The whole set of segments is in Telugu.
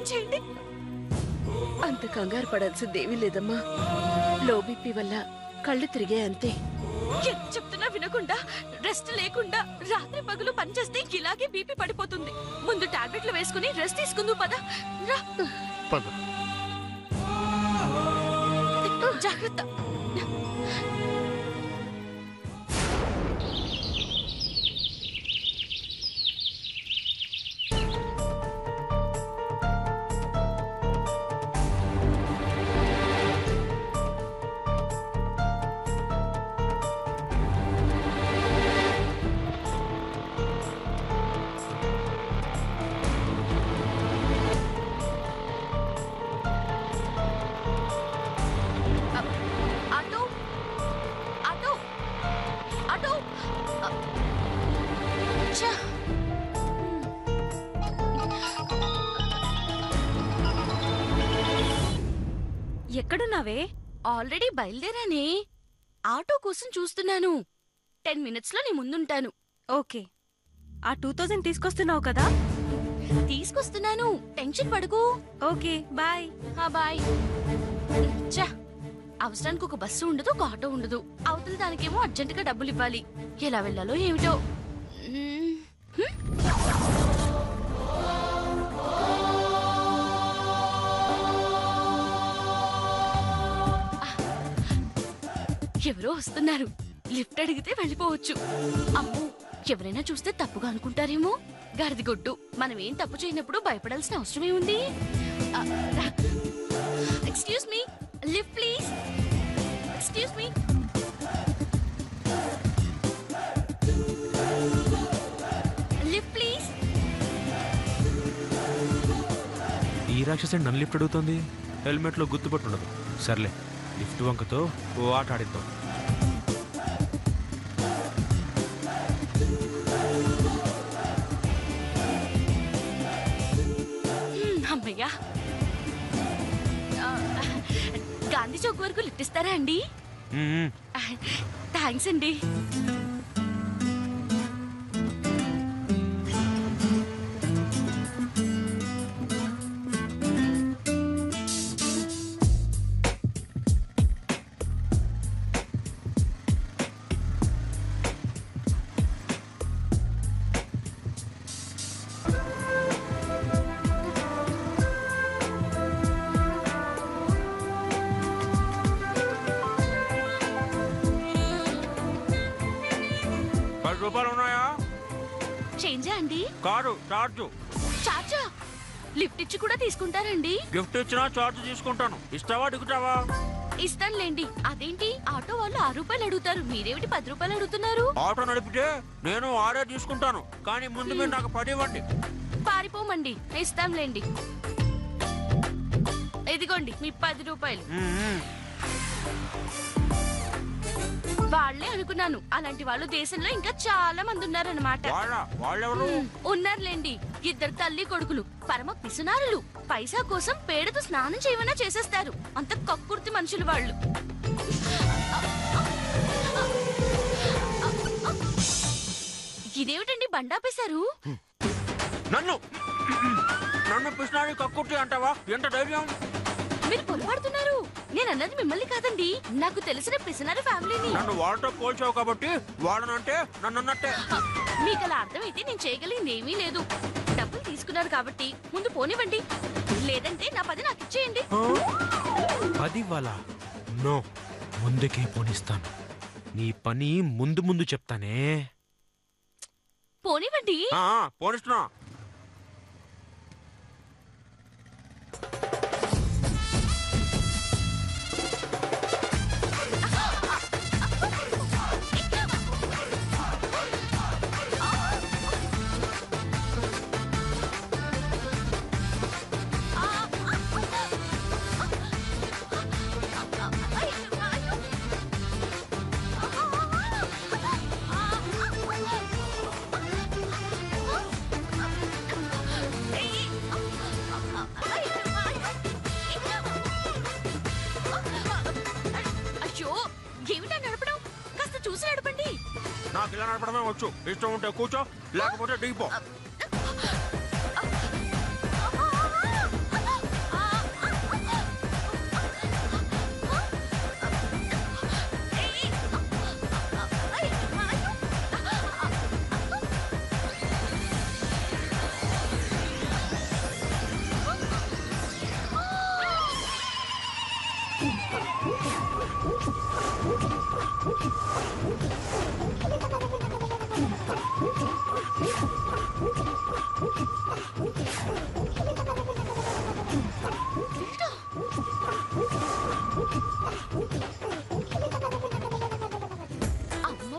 ఫోన్ చేయండి. అంత కంగారు పడాల్సిందేమీ లేదమ్మా. లో బీపీ వల్ల కళ్ళు తిరిగే అంతే. ఎంత చెప్తున్నా వినకుండా రెస్ట్ లేకుండా రాత్రి పగలు పనిచేస్తే ఇలాగే బీపీ పడిపోతుంది. ముందు టాబ్లెట్లు వేసుకుని రెస్ట్ తీసుకుందు పద. జాగ్రత్త. ఎక్కడున్నావే? ఆల్రెడీ బయలుదేరానే. ఆటో కోసం చూస్తున్నాను. 10 minutes లో నీ ముందుంటాను. ఓకే. ఆ 2000 తీసుకొస్తున్నావు కదా? తీసుకొస్తున్నాను, టెన్షన్ పడుకు. Okay, bye. బాయ్. చా, అవసరానికి ఒక బస్సు ఉండదు, ఒక ఆటో ఉండదు. అవతల దానికేమో అర్జెంటుగా డబ్బులు ఇవ్వాలి. ఎలా వెళ్ళాలో ఏమిటో. ఎవరో వస్తున్నారు. లిఫ్ట్ అడిగితే వెళ్ళిపోవచ్చు. అమ్మో, ఎవరైనా చూస్తే తప్పుగా అనుకుంటారేమో. గాడిదిగొడ్డు, మనమేం తప్పు చేయనప్పుడు భయపడాల్సిన అవసరమే ఉంది. Excuse me, lift please. Excuse me. Lift please. ఈ రాక్షసి నన్ను లిఫ్ట్ అడుగుతుంది. హెల్మెట్ లో గుర్తుపట్టుండదు. సర్లే, లిఫ్ట్ వంకతో ఓ ఆట ఆడిద్దాం. అమ్మయ్యా. గాంధీ చౌక్ వరకు లిఫ్ట్ ఇస్తారా అండి? థ్యాంక్స్ అండి. రూపాయలు ఉన్నాయా? చేంజా అండి? కాదు, చార్జ్. చార్జా? లిఫ్ట్ ఇచ్చి కూడా తీసుకుంటారండి? గిఫ్ట్ ఇచ్చినా చార్జ్ తీసుకుంటాను. ఇస్తావా, దిగుతావా? ఇస్తానులేండి. అదేంటి, ఆటో వాళ్ళు 6 రూపాయలు అడుగుతారు, మీరేమిటి 10 రూపాయలు అడుగుతున్నారు? ఆటో నడిపితే నేను 6 తీసుకుంటాను, కానీ ముందు మీరు నాకు 10 ఇవ్వండి. పారిపోమండి, ఇస్తాంలేండి. ఇదిగోండి మీ 10 రూపాయలు. వాళ్లే అనుకున్నాను. అలాంటి వాళ్ళు దేశంలో ఇంకా చాలా మంది ఉన్నారన్నమాట. ఉన్నారులేండి, 2 తల్లి కొడుకులు, పరమ పిసునారులు. పైసా కోసం పేడతో స్నానం చేయమన్నా చేసేస్తారు. అంత కక్కుర్తి మనుషులు వాళ్ళు. ఇదేమిటండి బండాపేశారు? నన్ను పిసునారి కక్కుర్తి అంటావా? ఎంత ధైర్యం! మీరు పొరపాడుతున్నారు. నేనన్నది మిమ్మల్ని కాదండి, నాకు తెలిసిన పిసినారి ఫ్యామిలీని. నన్ను వాళ్ళతో పోల్చావు కాబట్టి వాళ్ళనంటే నన్నన్నట్టే. మీకు అలా అర్థమైతే నేను చేయగలిగింది ఏమీ లేదు. డబ్బులు తీసుకున్నారు కాబట్టి ముందు పోనివ్వండి, లేదంటే నా 10 నాకు ఇచ్చేయండి. 10 ఇవ్వాలా? నో, ముందుకే పోనిస్తాను. నీ పని ముందు చెప్తానే. పోనివ్వండి. పోనిస్తున్నా. నాకు ఇలా నడపడమే వచ్చు. ఇష్టం ఉంటే కూర్చో, లేకపోతే దిగిపో. అమ్మ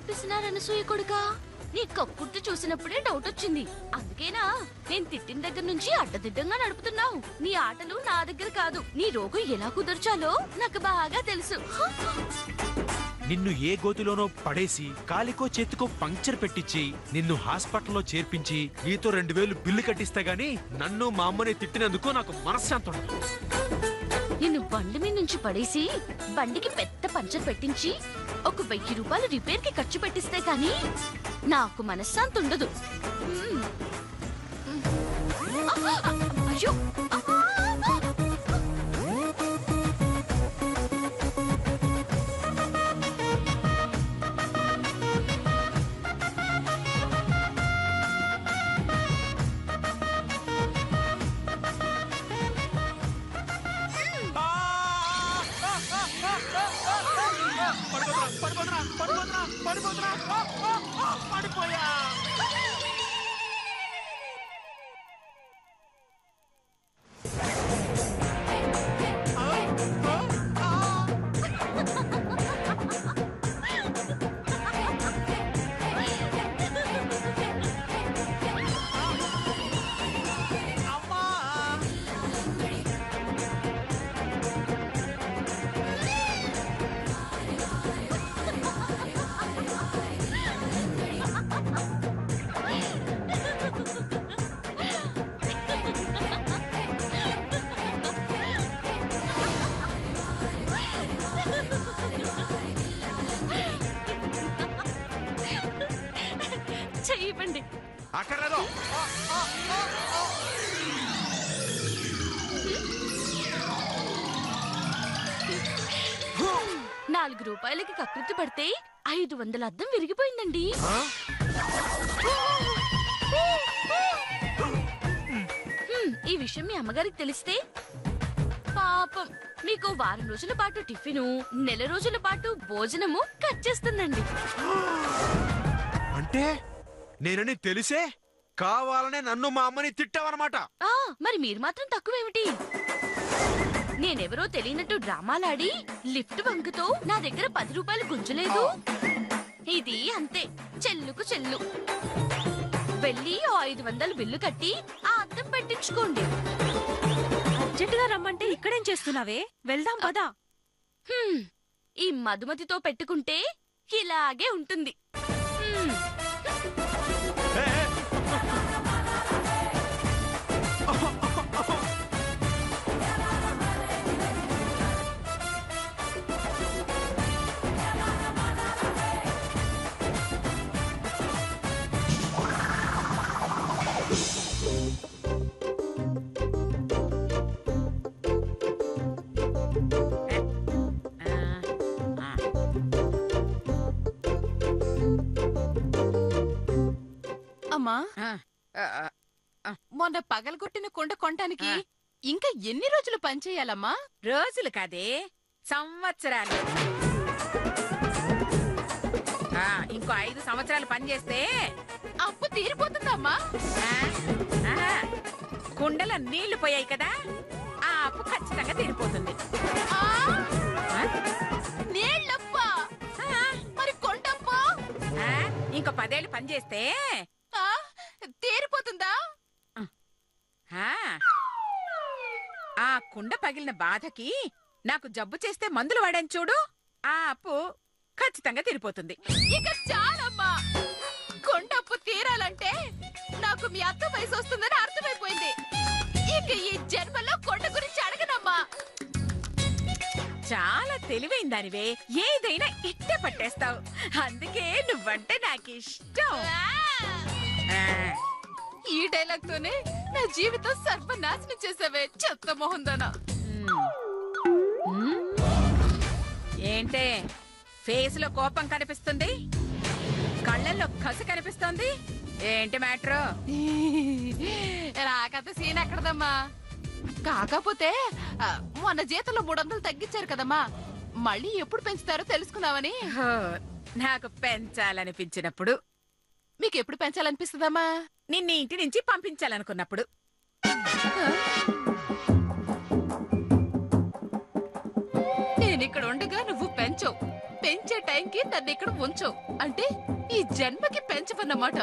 పిసినారనసూయ కొడుకా, నీ కక్కుర్తి చూసినప్పుడే డౌట్ వచ్చింది. అందుకేనా నేను తిట్టిన దగ్గర నుంచి అడ్డదిడ్డంగా నడుపుతున్నావు. నీ ఆటలు నా దగ్గర కాదు. నీ రోగం ఎలా కుదర్చాలో నాకు బాగా తెలుసు. నిన్ను ఏ గోతిలోనో పడేసి కాలికో చేతికో పంక్చర్ పెట్టించి నిన్ను హాస్పిటల్లో చేర్పించి నీతో 2000 బిల్లు కట్టిస్తే గాని నన్ను మా అమ్మని తిట్టినందుకు నాకు మనశ్శాంతి ఉండదు. నిన్ను బండి మీద నుంచి పడేసి బండికి పెద్ద పంచర్ పెట్టించి ఒక 1000 రూపాయలు రిపేర్ కి ఖర్చు పెట్టిస్తే గాని నాకు మనశ్శాంతి ఉండదు. అయ్యో, పడిపోయా. చెయ్యండి. అక్కర్లేదు. 4 రూపాయలకి కకృతి పడితే 500 అద్దం విరిగిపోయిందండి. ఈ విషయం మీ అమ్మగారికి తెలిస్తే పాపం మీకు వారం రోజుల పాటు టిఫిను, నెల రోజుల పాటు భోజనము కట్ చేస్తుందండి. అంటే నేనని తెలిసే కావాలనే నన్ను మా అమ్మని తిట్టావన్నమాట. మరి మీరు మాత్రం తక్కువేమిటి? నేనెవరో తెలియనట్టు డ్రామాలాడి లిఫ్ట్ వంకతో నా దగ్గర 10 రూపాయలు గుంజలేదు. ఇది అంతే, చెల్లుకు చెల్లు. వెళ్ళి 500 బిల్లు కట్టి ఆ అద్దం పెట్టించుకోండి. అర్జెంటుగా రమ్మంటే ఇక్కడేం చేస్తున్నావే? వెళ్దాం పదా. ఈ మధుమతితో పెట్టుకుంటే ఇలాగే ఉంటుంది. అమ్మా, మొన్న పగలగొట్టిన కుండ కొనటానికి ఇంకా ఎన్ని రోజులు పనిచేయాలమ్మా? రోజులు కాదే, సంవత్సరాలు. ఇంకో 5 సంవత్సరాలు పనిచేస్తే అప్పు తీరిపోతుందమ్మా. కుండలో నీళ్లు పోయాయి కదా, ఆ అప్పు ఖచ్చితంగా తీరిపోతుంది. నీళ్ళప్పా? మరి కొండప్పా? ఇంకో 10 ఏళ్ళు పనిచేస్తే తీరిపోతుందా? ఆ కుండ పగిలిన బాధకి నాకు జబ్బు చేస్తే మందులు వాడాను చూడు, ఆ అప్పు ఖచ్చితంగా తీరిపోతుంది. ఇక చాలమ్మా. కొండప్పు తీరాలంటే నాకు మీ అత్త వయసు వస్తుందని అర్థమైపోయింది. ఇక ఈ జన్మలో కొండ గురించి అడగనమ్మా. చాలా తెలివైన దానివే, ఏదైనా ఇట్టే పట్టేస్తావు. అందుకే నువ్వంటే నాకు ఇష్టం. ఈ డైలాగ్ తోనే నా జీవితం సర్వనాశనం చేసావే చెత్త మొహందన. ఏంటే ఫేస్ లో కోపం కనిపిస్తుంది, కళ్ళల్లో కసి కనిపిస్తుంది, ఏంటి మ్యాటర్? నాకంత సీన్ ఎక్కడదమ్మా. కాకపోతే మొన్న జీతంలో 300 తగ్గించారు కదమ్మా, మళ్ళీ ఎప్పుడు పెంచుతారో తెలుసుకుందామని. హో, నాకు పెంచాలనిపించినప్పుడు. మీకు ఎప్పుడు పెంచాలనిపిస్తుందమ్మా? నిన్ను ఇంటి నుంచి పంపించాలనుకున్నప్పుడు. నేను ఇక్కడ ఉండగా నువ్వు పెంచవు, పెంచే టైంకి నన్ను ఇక్కడ ఉంచవు అంటే ఈ జన్మకి పెంచవన్నమాట.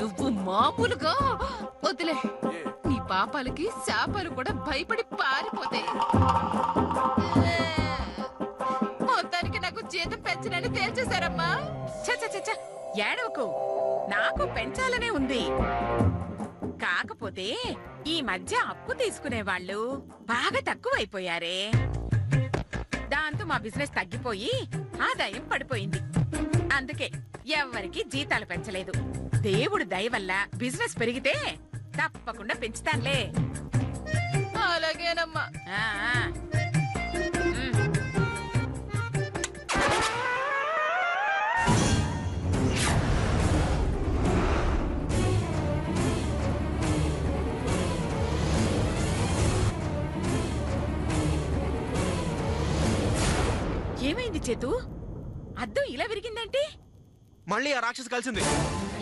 నువ్వు మామూలుగా వదిలే. నీ పాపాలకి శాపాలు కూడా భయపడి పారిపోతాయి. మొత్తానికి నాకు జీతం పెంచనని తేల్చేశారమ్మా. చచ్చ ఏడవకు, నాకు పెంచాలనే ఉంది. కాకపోతే ఈ మధ్య అప్పు తీసుకునే వాళ్ళు బాగా తక్కువైపోయారే. దాంతో మా బిజినెస్ తగ్గిపోయి ఆదాయం పడిపోయింది. అందుకే ఎవ్వరికి జీతాలు పెంచలేదు. దేవుడు దయ వల్ల బిజినెస్ పెరిగితే తప్పకుండా పెంచుతానులే. అలాగేనమ్మా. ఆ, ఆ. ఉమ్. ఏమైంది చేతు? అద్దం ఇలా విరిగిందంటే? మళ్ళీ ఆ రాక్షసి కలిసింది.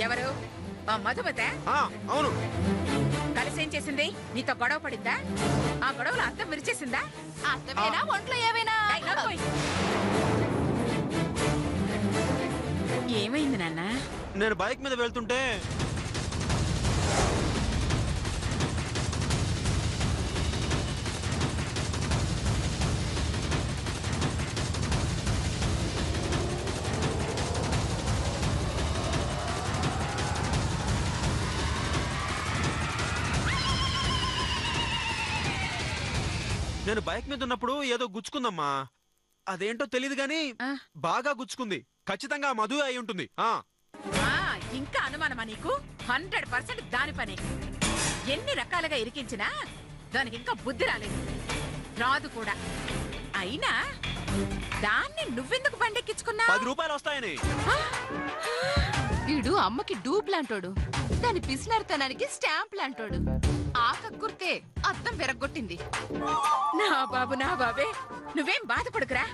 ఎవరు? ఆ మధుమత? అవును. కలిసేం చేసింది? నీతో గొడవ పడిందా? ఆ గొడవలో అద్దం విరిచేసిందా? అత్తమేనా ఒంట్లో ఏమైనా? ఏయ్, నోర్మోయ్. ఏమైంది నాన్న? నేను బైక్ మీద వెళ్తుంటే నేను బైక్ మీద ఉన్నప్పుడు ఏదో గుచ్చుకుందమ్మా. అదేంటో తెలియదు గాని బాగా గుచ్చుకుంది. ఖచ్చితంగా మధు అయి ఉంటుంది. ఇంకా అనుమానమా నీకు? 100% దాని పని. ఎన్ని రకాలుగా ఇరికించినా దానికి ఇంకా బుద్ధి రాలేదు, రాదు కూడా. అయినా దాన్ని నువ్వెందుకు బండెక్కించుకున్నా? 10 రూపాయలు వస్తాయని. వీడు అమ్మకి డూప్ లాంటోడు, దాని పిసినర్తనానికి స్టాంప్ లాంటోడు. ఆకక్కుర్తే అద్దం విరగొట్టింది. నా బాబు, నా బాబే, నువ్వేం బాధపడుకురా.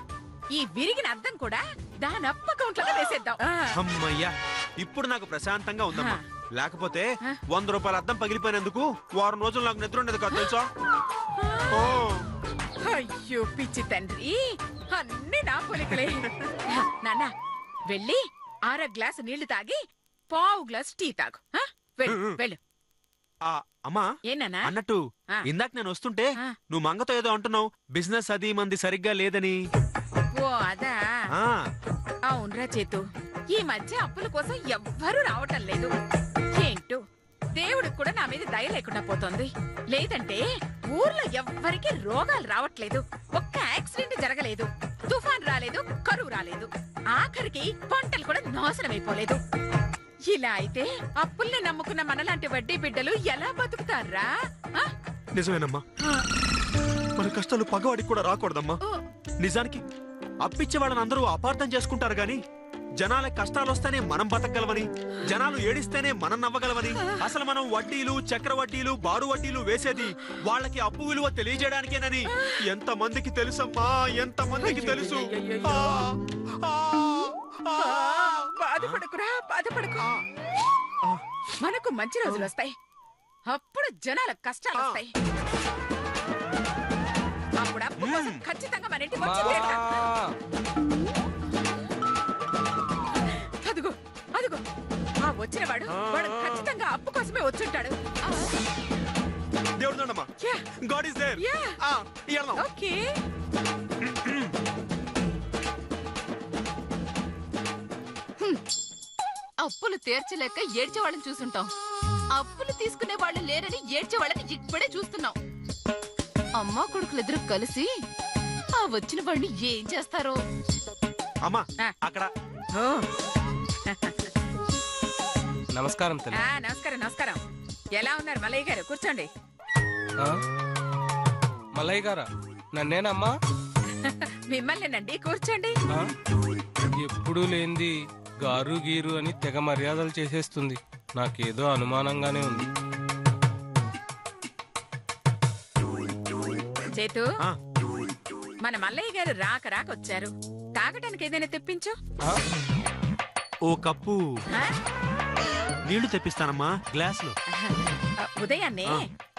ఈ విరిగిన అద్దం కూడా దాని అప్ప అకౌంట్ లో వేసేద్దాం. అమ్మయ్యా, ఇప్పుడు నాకు ప్రశాంతంగా ఉందమ్మా. లేకపోతే 100 రూపాయల అద్దం పగిలిపోయినందుకు వారం రోజులు నాకు నిద్ర ఉండేది కాదు తెలుసా. అయ్యో పిచ్చి తండ్రి, అన్ని నా పొలికలే. నాన్న, వెళ్ళి 1/2 గ్లాసు నీళ్లు తాగి 1/4 గ్లాసు టీ తాగు. వెళ్ళు, వెళ్ళు. అమ్మా, ఏనా అన్నట్టు ఇందాక నేను వస్తుంటే నువ్వు మంగతో ఏదో అంటున్నావు, బిజినెస్ అది మంది సరిగ్గా లేదని. ఓ అదా? అవునరా చేతు, ఈ మధ్య అప్పుల కోసం ఎవ్వరూ రావటం లేదు. ఏంటో దేవుడికి కూడా నా మీద దయ లేకుండా పోతోంది. లేదంటే ఊర్లో ఎవ్వరికి రోగాలు రావట్లేదు, ఒక్క యాక్సిడెంట్ జరగలేదు, తుఫాన్ రాలేదు, కరువు రాలేదు, ఆఖరికి పంటలు కూడా నాశనమైపోలేదు. ఇలా అయితే అప్పుల్ని నమ్ముకున్న మనలాంటి వడ్డీ బిడ్డలు ఎలా బతుకుతారా? నిజమేనమ్మా, మన కష్టాలు పగవాడికి కూడా రాకూడదమ్మా. నిజానికి అప్పిచ్చే వాళ్ళని అందరూ అపార్థం చేసుకుంటారు గాని జనాల కష్టాలు వస్తేనే మనం బతకగలవని, జనాలు ఏడిస్తేనే మనం నవ్వగలవని, అసలు మనం వడ్డీలు, చక్ర వడ్డీలు, బారు వడ్డీలు వేసేది వాళ్ళకి అప్పు విలువ తెలియజేయడానికేనని ఎంత మందికి తెలుసమ్మా, ఎంత మందికి తెలుసు. బాధపడకురా, బాధపడకు. మనకు మంచి రోజులు వస్తాయి, అప్పుడు జనాల కష్టాలు వస్తాయి. అప్పుడు అప్పు కోసం ఖచ్చితంగా మన ఇంటికి వచ్చి తీరుతా. అదిగో అదిగో, ఆ వచ్చినవాడు వాడు ఖచ్చితంగా అప్పు కోసమే వచ్చుంటాడు. దేవుడు దండమ్మా. God is there. ఓకే. అప్పులు తీర్చలేక ఏడ్చే వాళ్ళని చూసుంటాం, అప్పులు తీసుకునే వాళ్ళు లేరని ఏడ్చే వాళ్ళని ఇప్పుడే చూస్తున్నాం. అమ్మా కొడుకులిద్దరూ కలిసి ఆ వచ్చిన వాడిని ఏం చేస్తారో. అమ్మా అక్కడ. నమస్కారం తల్లి. నమస్కారం, నమస్కారం. ఎలా ఉన్నారు మల్లయ్య గారు? కూర్చోండి. మల్లయ్య గారా? నన్నేనమ్మా? మిమ్మల్నేనండి, కూర్చోండి. ఎప్పుడూ లేంది గారు గీరు అని తెగ మర్యాదలు చేసేస్తుంది. నాకేదో అనుమానంగానే ఉంది. చేతు, మన మల్లయ్య గారు రాక వచ్చారు. తాగటానికి ఏదైనా తెప్పించు. ఆ? ఓ కప్పు ఆ? నీళ్లు తెప్పిస్తానమ్మా గ్లాసులో. ఉదయాన్నే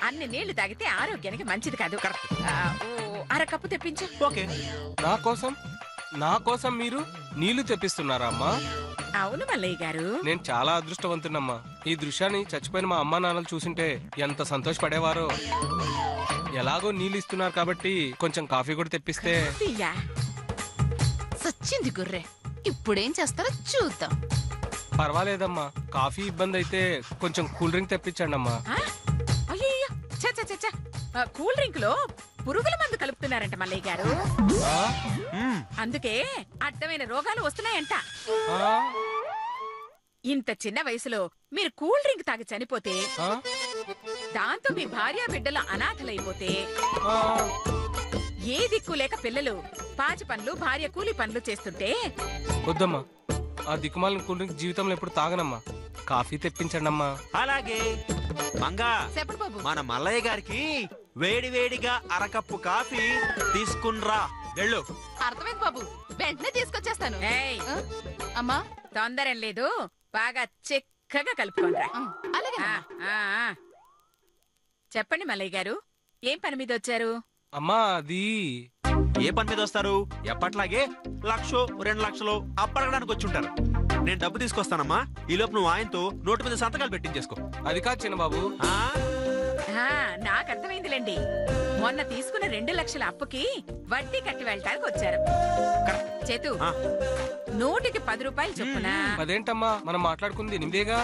అన్ని నీళ్లు తాగితే ఆరోగ్యానికి మంచిది కాదు. కరెక్ట్. ఓ అరకప్పు తెప్పించు. ఓకే. నా కోసం మీరు నీళ్లు తెప్పిస్తున్నారా అమ్మా? అవును మల్లయ్య గారు. నేను చాలా అదృష్టవంతున్నమ్మా. ఈ దృశ్యాన్ని చచ్చిపోయిన మా అమ్మా నాన్నలు చూసింటే ఎంత సంతోషపడేవారో. ఎలాగో నీళ్ళు ఇస్తున్నారు కాబట్టి కొంచెం కాఫీ కూడా తెప్పిస్తే. తీయా. సచ్చింది గుర్రె. ఇప్పుడేం చేస్తారో చూద్దాం. పర్వాలేదమ్మా, కాఫీ ఇబ్బంది అయితే కొంచెం కూల్ డ్రింక్ తెప్పించండి అమ్మా. అయ్యో చ కూల్ డ్రింక్ లో పురుగుల మందు కలుపుతున్నారంట మల్లయ్య గారు. ఆ? అందుకే అడ్డమైన రోగాలు వస్తున్నాయంట. ఆ? ఇంత చిన్న వయసులో మీరు కూల్ డ్రింక్ తాగి చనిపోతే, ఆ? దాంతో మీ భార్య బిడ్డల అనాథలైపోతే, ఆ? ఏ దిక్కు లేక పిల్లలు పాచి పనులు భార్య కూలి పనులు చేస్తుంటే, వద్దమ్మా, ఆ దిక్కుమాలిన కూల్ డ్రింక్ జీవితంలో ఎప్పుడు తాగనమ్మా. కాఫీ తెప్పించండి అమ్మా. అలాగే మంగా, చెప్పడు బాబు. మన మల్లయ్య గారికి వేడి వేడిగా అరకప్పు కాఫీ తీసుకున్రా. వెళ్ళు. అర్థమైంది బాబు, వెంటనే తీసుకొచ్చేస్తాను. ఏయ్, ఆ? అమ్మా తొందరం లేదు, బాగా చిక్కగా కలుపుకోండిరా. అలాగే ఆ, ఆ, ఆ. చెప్పండి మల్లయ్య గారు, ఏం పని మీద వచ్చారు? అమ్మా అది ఏ పని మీద వస్తారు? ఎప్పట్లాగే 1,00,000 2 లక్షలు అప్పడగడానికి వచ్చి ఉంటారు. నేను డబ్బు తీసుకొస్తానమ్మా. ఈ లోపు నువ్వు ఆయనతో నోటు మీద సంతకాలు పెట్టించేసుకో. అది కాదు చిన్నబాబు. ఆ? నాకు అర్థమైందిలేండి. మొన్న తీసుకున్న 2 లక్షల అప్పుకి వడ్డీ కట్టి వెళ్ళటానికి వచ్చారు. చేతు, ఆ. నూటికి 10 రూపాయలు చొప్పున. అదేంటమ్మా, మనం మాట్లాడుకుంది 8గా.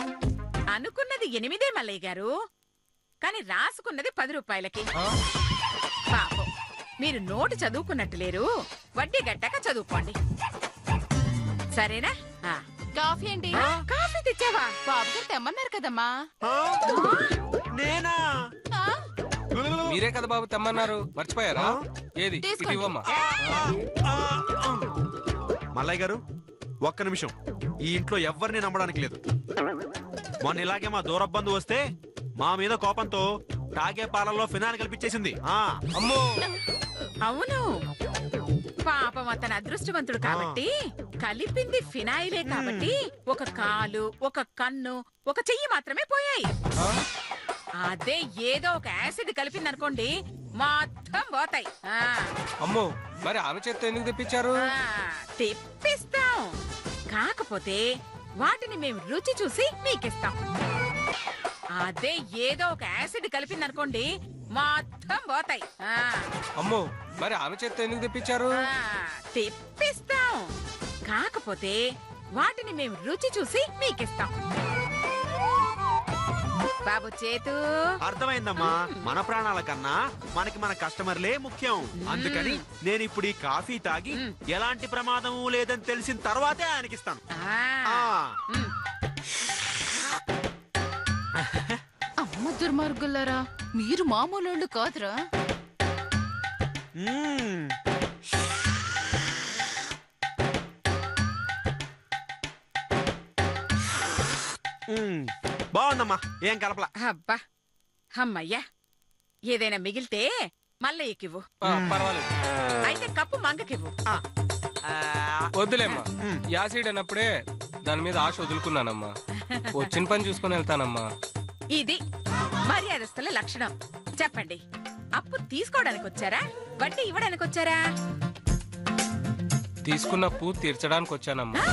అనుకున్నది 8 మల్లయ్య గారు, కానీ రాసుకున్నది 10 రూపాయలకి. ఆ? పాపం, మీరు నోటు చదువుకున్నట్టు లేరు. వడ్డీ గట్టాక చదువుకోండి, సరేనా? కాఫీ అండి. కాఫీ తెచ్చావా? బాబు గారు తెమ్మన్నారు కదమ్మా. ఆ? నేనా? ఆ? మీరే కదా బాబు తెమ్మన్నారు, మర్చిపోయారా? ఏది ఇటు తీసుకోండి. ఇవ్వమ్మా. మల్లయ్య గారు, ఒక్క నిమిషం. ఈ ఇంట్లో ఎవ్వరిని నమ్మడానికి లేదు. మొన్న ఇలాగే మా దూరబంధు వస్తే మా మీద కోపంతో తాగే పాలల్లో ఫినాయిల్ కల్పించేసింది. అమ్మో, అవును, పాపం అతను అదృష్టవంతుడు కాబట్టి కలిపింది ఫినాయిలే కాబట్టి ఒక కాలు, ఒక కన్ను, ఒక చెయ్యి మాత్రమే పోయాయి. ఆ? అదే ఏదో ఒక యాసిడ్ కలిపిందనుకోండి, మొత్తం పోతాయి. అమ్మో, మరి ఆమె చేత్తో ఎందుకు తెప్పించారు? తెప్పిస్తాం, కాకపోతే వాటిని మేము రుచి చూసి మీకిస్తాం. అదే ఏదో ఒక యాసిడ్ కలిపిందనుకోండి, మొత్తం పోతాయి. అమ్మో, మరి ఆమె చేత్తో ఎందుకు తెప్పించారు? తెప్పిస్తాం, కాకపోతే వాటిని మేము రుచి చూసి మీకిస్తాం. బాబు చేతు, అర్థమైందమ్మా. మన ప్రాణాల కన్నా మనకి మన కస్టమర్లే ముఖ్యం. అందుకని నేను ఇప్పుడు ఈ కాఫీ తాగి ఎలాంటి ప్రమాదము లేదని తెలిసిన తర్వాతే ఆయనకిస్తాను. అమ్మ దుర్మార్గులారా, మీరు మామూలు కాదురా. మ్మ్. బాగుందమ్మా, ఏం కలపలా. అబ్బా, అమ్మయ్యా. ఏదైనా మిగిలితే మల్లయ్యకివ్వు, పర్వాలేదు. అయితే కప్పు మంగకివ్వు. వద్దులేమ్మా, యాసిడ్ అన్నప్పుడే దాని మీద ఆశ వదులుకున్నానమ్మా. వచ్చిన పని చూసుకుని వెళ్తానమ్మా. ఇది మర్యాదస్తుల లక్షణం. చెప్పండి, అప్పు తీసుకోవడానికి వచ్చారా, వడ్డీ ఇవ్వడానికి వచ్చారా? తీసుకున్న అప్పు తీర్చడానికి వచ్చానమ్మా.